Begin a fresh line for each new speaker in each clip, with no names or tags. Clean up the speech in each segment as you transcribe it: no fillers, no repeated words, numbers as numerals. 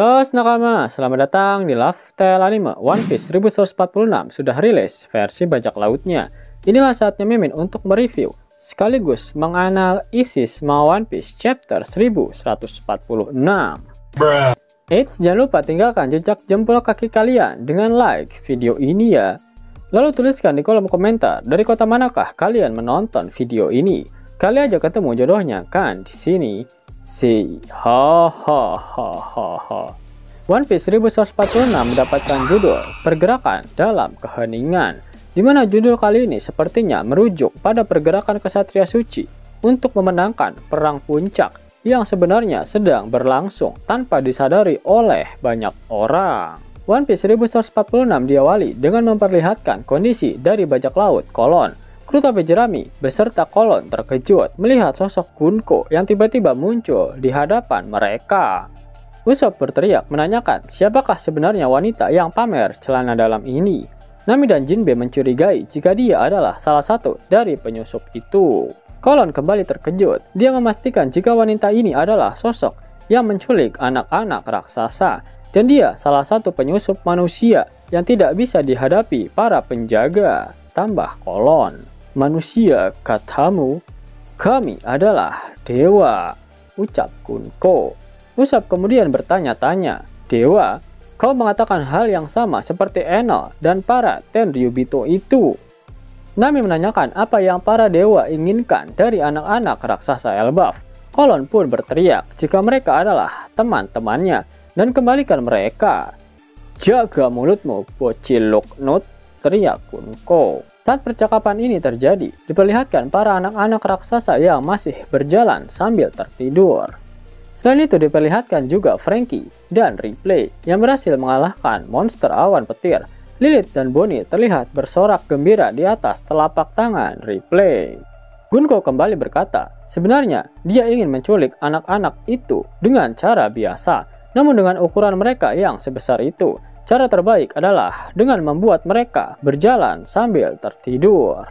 Yo nakama, selamat datang di Love Tale Anime One Piece 1146 sudah rilis versi bajak lautnya. Inilah saatnya Mimin untuk mereview sekaligus menganalisis One Piece chapter 1146. Eits, jangan lupa tinggalkan jejak jempol kaki kalian dengan like video ini ya. Lalu tuliskan di kolom komentar dari kota manakah kalian menonton video ini. Kali aja ketemu jodohnya kan di sini. Si ha ha ha ha ha. One Piece 1146 mendapatkan judul Pergerakan dalam Keheningan, di mana judul kali ini sepertinya merujuk pada pergerakan kesatria suci untuk memenangkan perang puncak yang sebenarnya sedang berlangsung tanpa disadari oleh banyak orang. One Piece 1146 diawali dengan memperlihatkan kondisi dari bajak laut Kolon. Kru Topi Jerami beserta Kolon terkejut melihat sosok Gunko yang tiba-tiba muncul di hadapan mereka. Usopp berteriak menanyakan siapakah sebenarnya wanita yang pamer celana dalam ini. Nami dan Jinbe mencurigai jika dia adalah salah satu dari penyusup itu. Kolon kembali terkejut. Dia memastikan jika wanita ini adalah sosok yang menculik anak-anak raksasa dan dia salah satu penyusup manusia yang tidak bisa dihadapi para penjaga. Tambah Kolon. Manusia, katamu, kami adalah dewa, ucap Gunko. Usopp kemudian bertanya-tanya, dewa, kau mengatakan hal yang sama seperti Enel dan para Tenryubito itu. Nami menanyakan apa yang para dewa inginkan dari anak-anak raksasa Elbaf. Kolon pun berteriak jika mereka adalah teman-temannya dan kembalikan mereka. Jaga mulutmu, bocil Loknut, teriak Gunko. Saat percakapan ini terjadi, diperlihatkan para anak-anak raksasa yang masih berjalan sambil tertidur. Selain itu diperlihatkan juga Franky dan Ripley yang berhasil mengalahkan monster awan petir. Lilith dan Bonnie terlihat bersorak gembira di atas telapak tangan Ripley. Gunko kembali berkata, sebenarnya dia ingin menculik anak-anak itu dengan cara biasa, namun dengan ukuran mereka yang sebesar itu, cara terbaik adalah dengan membuat mereka berjalan sambil tertidur.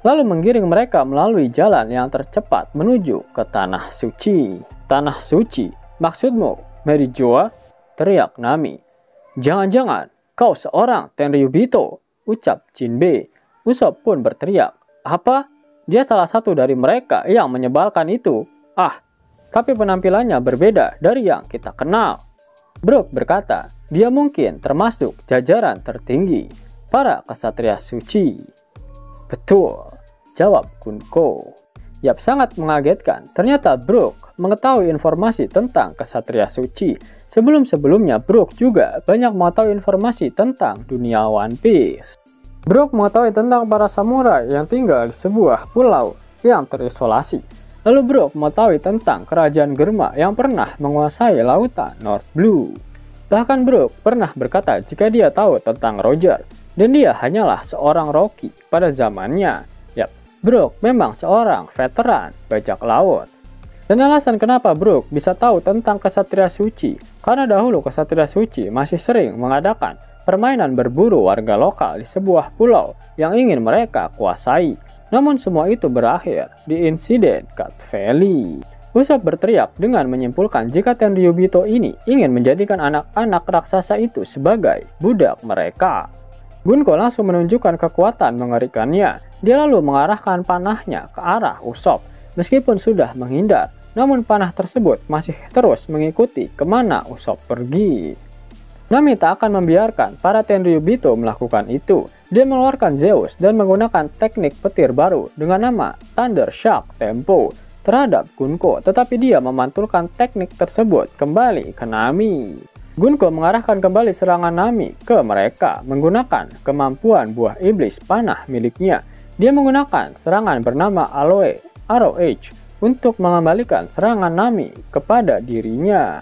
Lalu menggiring mereka melalui jalan yang tercepat menuju ke Tanah Suci. Tanah Suci? Maksudmu, Merijoa? Teriak Nami. Jangan-jangan kau seorang Tenryubito, ucap Jinbe. Usopp pun berteriak. Apa? Dia salah satu dari mereka yang menyebalkan itu. Ah, tapi penampilannya berbeda dari yang kita kenal. Brook berkata, dia mungkin termasuk jajaran tertinggi para kesatria suci. Betul, jawab Gunko. Yap, sangat mengagetkan. Ternyata Brook mengetahui informasi tentang kesatria suci. Sebelum-sebelumnya Brook juga banyak mengetahui informasi tentang dunia One Piece. Brook mengetahui tentang para samurai yang tinggal di sebuah pulau yang terisolasi. Lalu Brook mengetahui tentang kerajaan Germa yang pernah menguasai lautan North Blue. Bahkan Brook pernah berkata jika dia tahu tentang Roger, dan dia hanyalah seorang Rocky pada zamannya. Yap, Brook memang seorang veteran bajak laut. Dan alasan kenapa Brook bisa tahu tentang kesatria suci, karena dahulu kesatria suci masih sering mengadakan permainan berburu warga lokal di sebuah pulau yang ingin mereka kuasai. Namun semua itu berakhir di insiden Cut Valley. Usopp berteriak dengan menyimpulkan jika Tenryubito ini ingin menjadikan anak-anak raksasa itu sebagai budak mereka. Gunko langsung menunjukkan kekuatan mengerikannya. Dia lalu mengarahkan panahnya ke arah Usopp. Meskipun sudah menghindar, namun panah tersebut masih terus mengikuti kemana Usopp pergi. Nami tak akan membiarkan para Tenryubito melakukan itu. Dia mengeluarkan Zeus dan menggunakan teknik petir baru dengan nama Thunder Shock Tempo terhadap Gunko, tetapi dia memantulkan teknik tersebut kembali ke Nami. Gunko mengarahkan kembali serangan Nami ke mereka menggunakan kemampuan buah iblis panah miliknya. Dia menggunakan serangan bernama Aloe Arrow Age untuk mengembalikan serangan Nami kepada dirinya.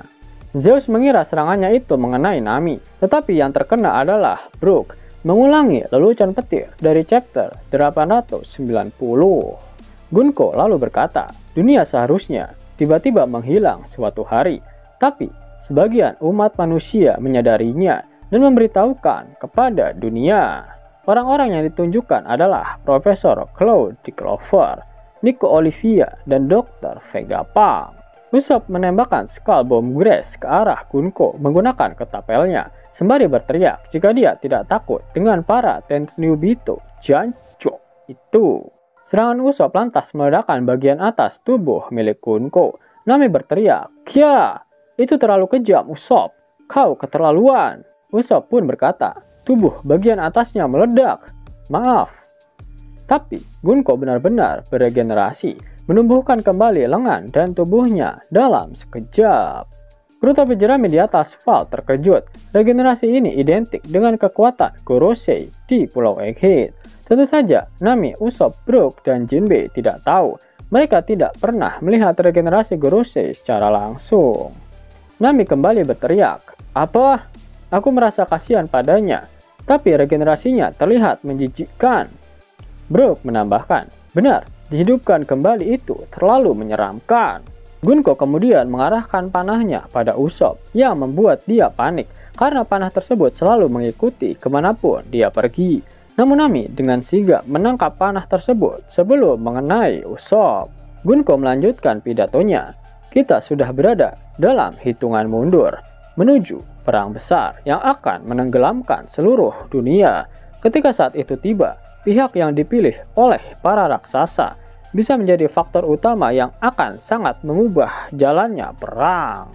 Zeus mengira serangannya itu mengenai Nami, tetapi yang terkena adalah Brook mengulangi lelucon petir dari chapter 890. Gunko lalu berkata, dunia seharusnya tiba-tiba menghilang suatu hari, tapi sebagian umat manusia menyadarinya dan memberitahukan kepada dunia. Orang-orang yang ditunjukkan adalah Profesor Claude D. Clover, Nico Olivia, dan Dr. Vegapunk. Usopp menembakkan Skull Bomb Grace ke arah Gunko menggunakan ketapelnya, sembari berteriak jika dia tidak takut dengan para Tenryubito Jancho itu. Serangan Usopp lantas meledakkan bagian atas tubuh milik Gunko. Nami berteriak, "Kya! Itu terlalu kejam, Usopp. Kau keterlaluan." Usopp pun berkata, tubuh bagian atasnya meledak. "Maaf." Tapi Gunko benar-benar beregenerasi, menumbuhkan kembali lengan dan tubuhnya dalam sekejap. Kru topi jerami di atas Val terkejut. Regenerasi ini identik dengan kekuatan Gorosei di Pulau Egghead. Tentu saja, Nami, Usopp, Brook, dan Jinbei tidak tahu. Mereka tidak pernah melihat regenerasi Gorosei secara langsung. Nami kembali berteriak, "Apa? Aku merasa kasihan padanya, tapi regenerasinya terlihat menjijikkan." Brook menambahkan, "Benar, dihidupkan kembali itu terlalu menyeramkan." Gunko kemudian mengarahkan panahnya pada Usopp yang membuat dia panik karena panah tersebut selalu mengikuti kemanapun dia pergi. Namun Nami dengan sigap menangkap panah tersebut sebelum mengenai Usopp. Gunko melanjutkan pidatonya, "Kita sudah berada dalam hitungan mundur menuju perang besar yang akan menenggelamkan seluruh dunia. Ketika saat itu tiba, pihak yang dipilih oleh para raksasa bisa menjadi faktor utama yang akan sangat mengubah jalannya perang."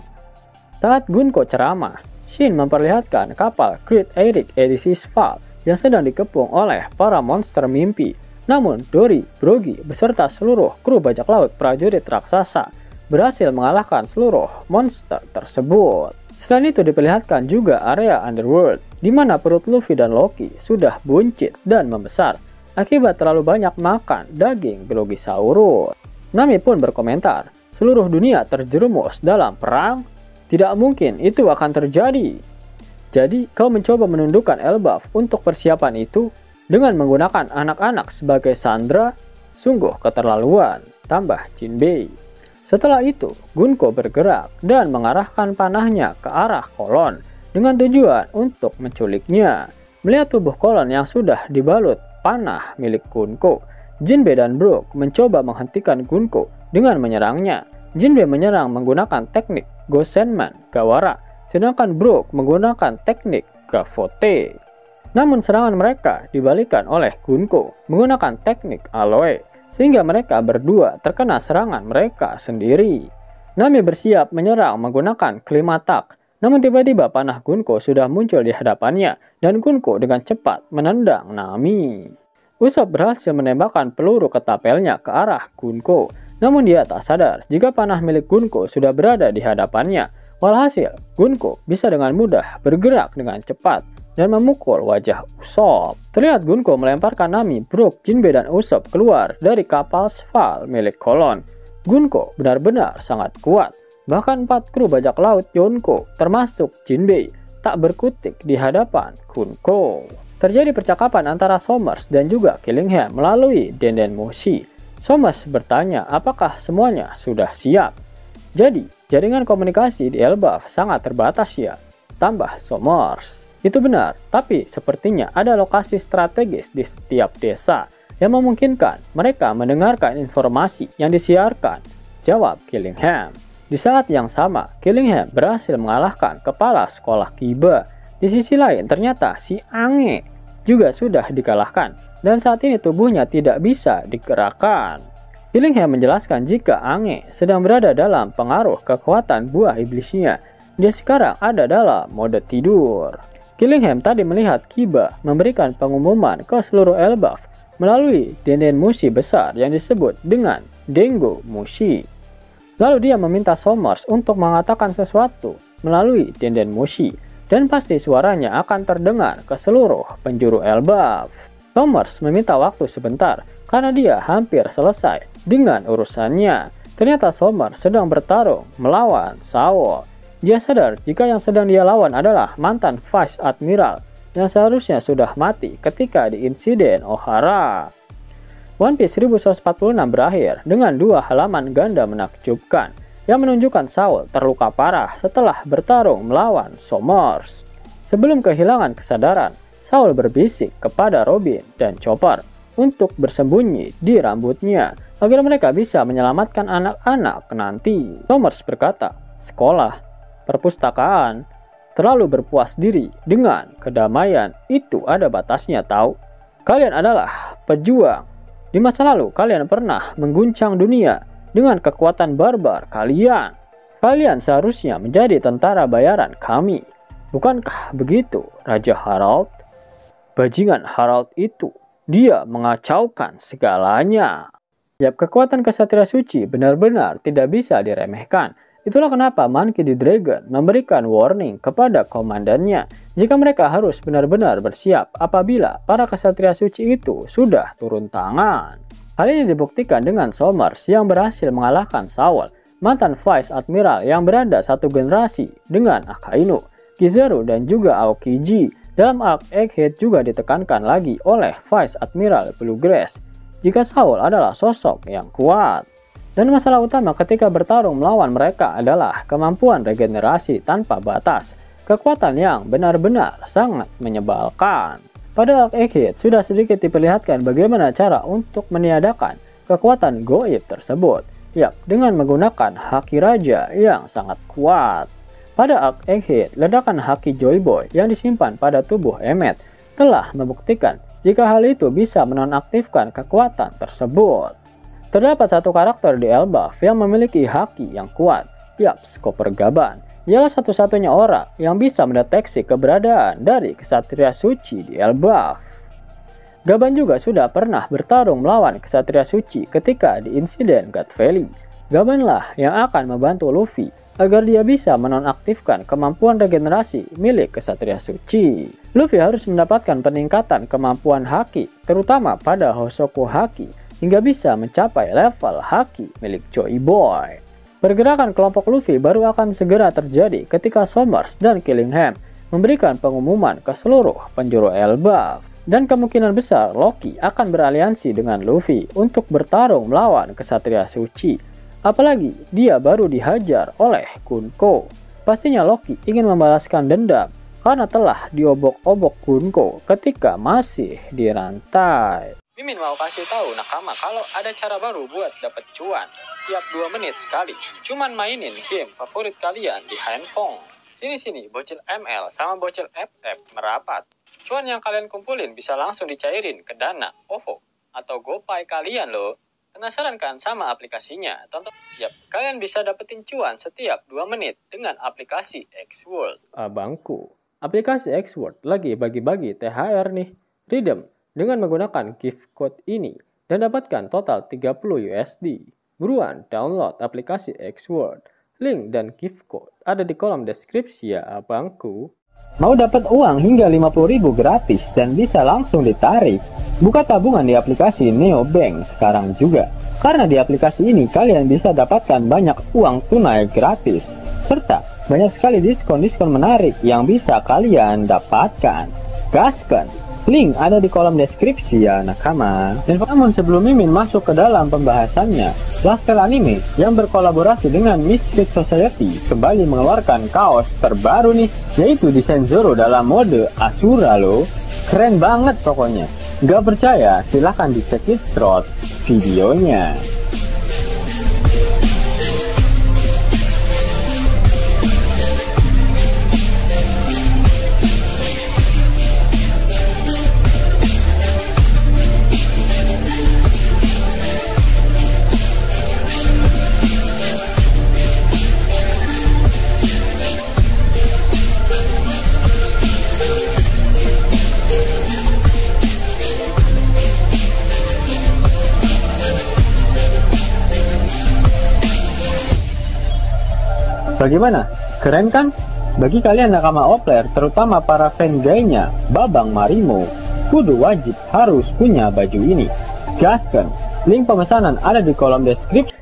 Saat Gunko ceramah, Shin memperlihatkan kapal Great Eric edisi Sval yang sedang dikepung oleh para monster mimpi. Namun Dory, Brogy, beserta seluruh kru bajak laut prajurit raksasa berhasil mengalahkan seluruh monster tersebut. Selain itu diperlihatkan juga area Underworld, di mana perut Luffy dan Loki sudah buncit dan membesar akibat terlalu banyak makan daging Grogisaurus. Nami pun berkomentar, "Seluruh dunia terjerumus dalam perang? Tidak mungkin itu akan terjadi. Jadi kau mencoba menundukkan Elbaf untuk persiapan itu dengan menggunakan anak-anak sebagai sandera? Sungguh keterlaluan," tambah Jinbei. Setelah itu, Gunko bergerak dan mengarahkan panahnya ke arah kolon dengan tujuan untuk menculiknya. Melihat tubuh kolon yang sudah dibalut panah milik Gunko, Jinbei dan Brook mencoba menghentikan Gunko dengan menyerangnya. Jinbei menyerang menggunakan teknik Gosenman Gawara, sedangkan Brook menggunakan teknik Gavote. Namun serangan mereka dibalikan oleh Gunko menggunakan teknik Aloe, sehingga mereka berdua terkena serangan mereka sendiri. Nami bersiap menyerang menggunakan Klimatak, namun tiba-tiba panah Gunko sudah muncul di hadapannya dan Gunko dengan cepat menendang Nami. Usopp berhasil menembakkan peluru ketapelnya ke arah Gunko, namun dia tak sadar jika panah milik Gunko sudah berada di hadapannya. Walhasil, Gunko bisa dengan mudah bergerak dengan cepat dan memukul wajah Usopp. Terlihat Gunko melemparkan Nami, Brook, Jinbei, dan Usopp keluar dari kapal Sval milik kolon. Gunko benar-benar sangat kuat. Bahkan 4 kru bajak laut Yonko, termasuk Jinbei, tak berkutik di hadapan Gunko. Terjadi percakapan antara Somers dan juga Killingham melalui Denden Mushi. Somers bertanya apakah semuanya sudah siap. "Jadi, jaringan komunikasi di Elbaf sangat terbatas ya?" tambah Somers. "Itu benar, tapi sepertinya ada lokasi strategis di setiap desa yang memungkinkan mereka mendengarkan informasi yang disiarkan," jawab Killingham. Di saat yang sama, Killingham berhasil mengalahkan kepala sekolah Kiba. Di sisi lain, ternyata si Ange juga sudah dikalahkan dan saat ini tubuhnya tidak bisa digerakkan. Killingham menjelaskan jika Ange sedang berada dalam pengaruh kekuatan buah iblisnya. Dia sekarang ada dalam mode tidur. Killingham tadi melihat Kiba memberikan pengumuman ke seluruh Elbaf melalui Denden Mushi besar yang disebut dengan Dengo Mushi. Lalu dia meminta Somers untuk mengatakan sesuatu melalui Denden Mushi, dan pasti suaranya akan terdengar ke seluruh penjuru Elbaf. Somers meminta waktu sebentar karena dia hampir selesai dengan urusannya. Ternyata Somers sedang bertarung melawan Saul. Dia sadar jika yang sedang dia lawan adalah mantan Vice Admiral yang seharusnya sudah mati ketika di insiden Ohara. One Piece 1146 berakhir dengan 2 halaman ganda menakjubkan yang menunjukkan Saul terluka parah setelah bertarung melawan Somers. Sebelum kehilangan kesadaran, Saul berbisik kepada Robin dan Chopper, untuk bersembunyi di rambutnya agar mereka bisa menyelamatkan anak-anak nanti. Somers berkata, sekolah, perpustakaan, terlalu berpuas diri dengan kedamaian itu ada batasnya tahu. Kalian adalah pejuang. Di masa lalu kalian pernah mengguncang dunia dengan kekuatan barbar kalian. Kalian seharusnya menjadi tentara bayaran kami. Bukankah begitu, Raja Harald? Bajingan Harald itu, dia mengacaukan segalanya. Yap, kekuatan kesatria suci benar-benar tidak bisa diremehkan. Itulah kenapa Monkey D. Dragon memberikan warning kepada komandannya jika mereka harus benar-benar bersiap apabila para kesatria suci itu sudah turun tangan. Hal ini dibuktikan dengan Somers yang berhasil mengalahkan Saul, mantan Vice Admiral yang berada satu generasi dengan Akainu, Kizaru dan juga Aokiji. Dalam arc Egghead juga ditekankan lagi oleh Vice Admiral Bluegrass jika Saul adalah sosok yang kuat. Dan masalah utama ketika bertarung melawan mereka adalah kemampuan regenerasi tanpa batas, kekuatan yang benar-benar sangat menyebalkan. Pada arc Egghead sudah sedikit diperlihatkan bagaimana cara untuk meniadakan kekuatan goib tersebut, yap, dengan menggunakan haki raja yang sangat kuat. Pada arc Egghead, ledakan haki Joy Boy yang disimpan pada tubuh Emmet telah membuktikan jika hal itu bisa menonaktifkan kekuatan tersebut. Terdapat satu karakter di Elbaf yang memiliki haki yang kuat, yap, Copper Gaban. Ialah satu-satunya orang yang bisa mendeteksi keberadaan dari kesatria suci di Elbaf. Gaban juga sudah pernah bertarung melawan kesatria suci ketika di insiden God Valley. Gabanlah yang akan membantu Luffy agar dia bisa menonaktifkan kemampuan regenerasi milik kesatria suci. Luffy harus mendapatkan peningkatan kemampuan haki, terutama pada Hosoku haki, hingga bisa mencapai level haki milik Joy Boy. Pergerakan kelompok Luffy baru akan segera terjadi ketika Somers dan Killingham memberikan pengumuman ke seluruh penjuru Elbaf. Dan kemungkinan besar Loki akan beraliansi dengan Luffy untuk bertarung melawan kesatria suci. Apalagi dia baru dihajar oleh Kunko. Pastinya Loki ingin membalaskan dendam karena telah diobok-obok Kunko ketika masih dirantai. Mimin mau kasih tahu nakama kalau ada cara baru buat dapet cuan tiap 2 menit sekali. Cuman mainin game favorit kalian di handphone. Sini-sini bocil ML sama bocil FF merapat. Cuan yang kalian kumpulin bisa langsung dicairin ke Dana, OVO, atau GoPay kalian loh. Penasaran kan sama aplikasinya? Tonton. Yap, kalian bisa dapetin cuan setiap 2 menit dengan aplikasi X-World. Abangku, aplikasi X-World lagi bagi-bagi THR nih. Redeem dengan menggunakan gift code ini dan dapatkan total 30 USD. Buruan download aplikasi X-World. Link dan gift code ada di kolom deskripsi ya abangku. Mau dapat uang hingga 50.000 gratis dan bisa langsung ditarik? Buka tabungan di aplikasi Neobank sekarang juga. Karena di aplikasi ini kalian bisa dapatkan banyak uang tunai gratis. Serta banyak sekali diskon-diskon menarik yang bisa kalian dapatkan. Gaskan! Link ada di kolom deskripsi ya nakama. Dan namun sebelum Mimin masuk ke dalam pembahasannya, Lifestyle Anime yang berkolaborasi dengan Misfit Society kembali mengeluarkan kaos terbaru nih, yaitu desain Zoro dalam mode Asura loh. Keren banget pokoknya. Gak percaya? Silahkan dicek it videonya. Bagaimana? Keren kan? Bagi kalian nakama Opler, terutama para fan gaynya Babang Marimo, kudu wajib harus punya baju ini. Gaskan! Link pemesanan ada di kolom deskripsi.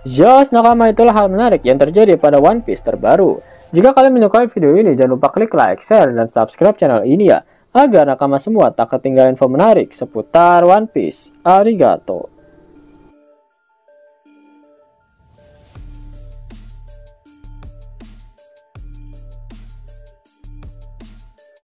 Jos nakama, itulah hal menarik yang terjadi pada One Piece terbaru. Jika kalian menyukai video ini, jangan lupa klik like, share, dan subscribe channel ini ya, agar nakama semua tak ketinggalan info menarik seputar One Piece. Arigato!